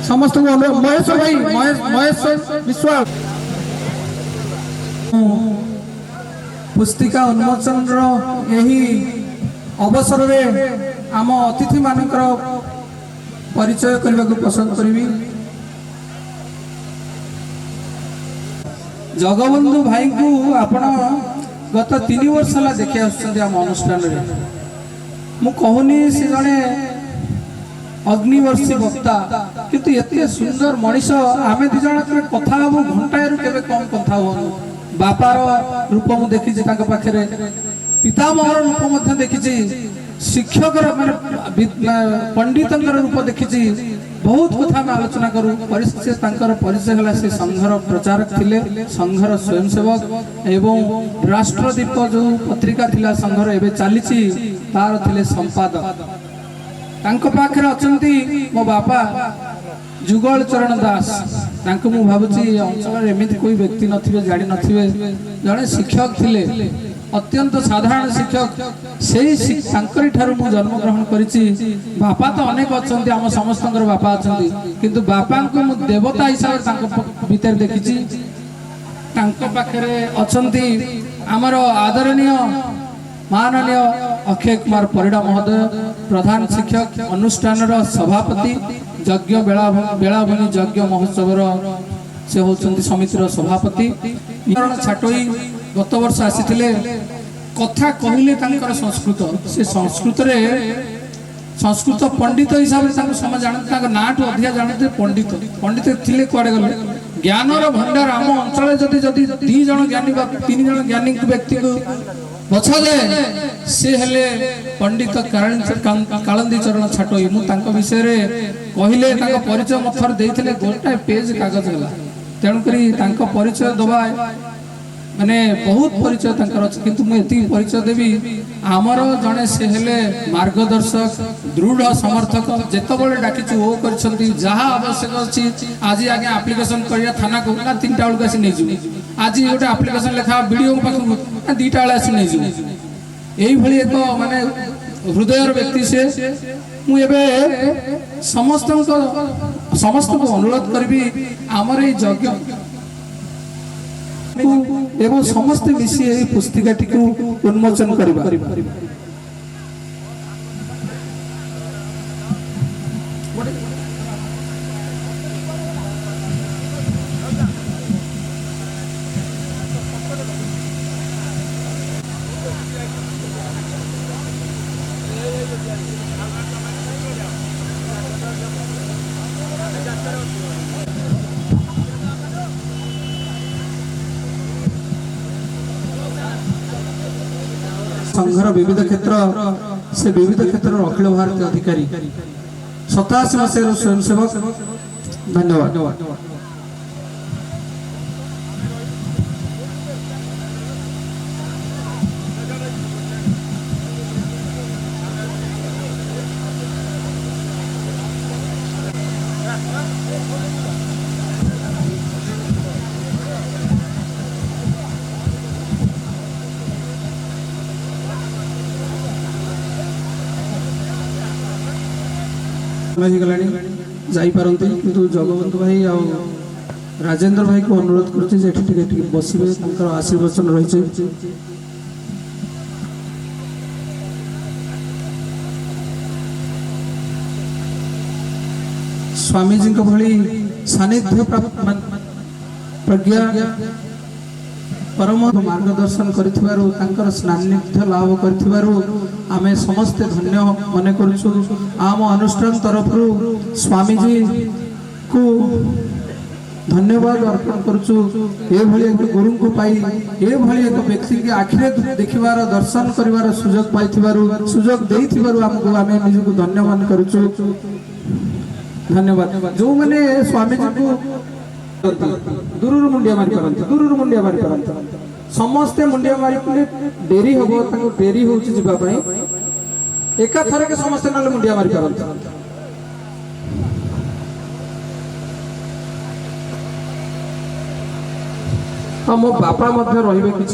समस्त महेश भाई महेश विश्वास पुस्तिका उन्मोचन यही अवसर में आम अतिथि मानकर परिचय करने को पसंद करी। जगबंधु भाई को आपण गत 3 वर्ष है देखी आम अनुष्ठान मु कहूनी से जड़े अग्निवर्षी वक्ता किंतु एते सुंदर मनीष आम दी जन कथा हम घंटाए केवे कम कथा हो बापार रूप मु देखी पाखे पितामह रूप देखी शिक्षक पंडित रूप देखी बहुत कथा में आलोचना करूँ परिचय है से संघर प्रचारक थिले संघर स्वयंसेवक एवं राष्ट्रदीप जो पत्रिका थिला संघर एवं चली तार थिले संपादक तांको पाखरे अछंती मो बापा जुगल चरण दास तांको मु भाबुची अंचल एमिति कोई व्यक्ति नथिबे जानि नथिबे जने शिक्षक थिले अत्यंत साधारण शिक्षक सेही तांकरी ठारू मु जन्म ग्रहण करिछि। बापा तो अनेक अछंती हम समस्तंकर बापा अछंती किंतु बापा को मु देवता हिसाब तांको भीतर देखिछि। तांको पाखरे अछंती हमर आदरणीय माननीय अक्षय कुमार परिडा महोदय प्रधान शिक्षक अनुष्ठान सभापति यज्ञ बेलाभूमि यज्ञ महोत्सव से होचंती समितिर सभापति छाटोई गत वर्ष आसीथिले कथा कहले तांकर संस्कृत से संस्कृत रे संस्कृत पंडित हिसाब से समझ जानते नाटू अधिका जानते पंडित पंडित थिले कुआडे गले ज्ञानर भंडार आम अंचल जदि जदि 2 जन ज्ञानी 3 जन ज्ञानी व्यक्ति को बछा जाए से हेले पंडित कालंदी चरण छाटोई मु तांको विषय रे कहिले तांको परिचय मथर देइथिले गोटा पेज कागज हला तेणु करी तांको परिचय दबा माने बहुत परिचय तांकर अछि किंतु मु एति परिचय देबी हमर जने से हेले मार्गदर्शक दृढ़ समर्थक जेतबळे डाकिछु ओ करछंती जहा आवश्यक अछि आज आगे एप्लीकेशन करिया थाना को ना 3टा बेलक आसी नै जु आज गोटे एप्लीकेशन लेखा वीडियो पाखु 2टा बेला आसी नै जु एई भली एक माने हृदयर व्यक्ति से मु एबे समस्त को अनुरोध करबी हमर ए यज्ञ एवं समस्त मिसी यही पुस्तिकाटी को उन्मोचन करबा। संघर विविध क्षेत्र से विविध क्षेत्र अखिल भारतीय अधिकारी 87 मसीह स्वयंसेवक धन्यवाद। जापरती किंतु जगबंधु भाई आ राजेंद्र भाई को अनुरोध कर बसवे आशीर्वचन रही स्वामीजी भली सानिध्य प्रज्ञा परम मार्गदर्शन कर सानिध्य लाभ कर आमे समस्ते धन्य मन करूँ। आम अनुष्ठान तरफ स्वामीजी को धन्यवाद अर्पण करुचु। एक गुरु को पाई एभली एक व्यक्ति की आखिरे देखिबार दर्शन करिवार सुजोग पाइथिबारु सुजोग देइथिबारु हमको आमे निजको धन्य मान करूचु। धन्यवाद। जो माने स्वामीजी को दूरर मुंडिया मारी करंत समस्ते मुंडिया मारी डेरी हबो ताको डेरी होउची जिबा पई एका थरे के समस्ते नाले मुंडिया मारी करंत। मो बापा मध्य रहिबे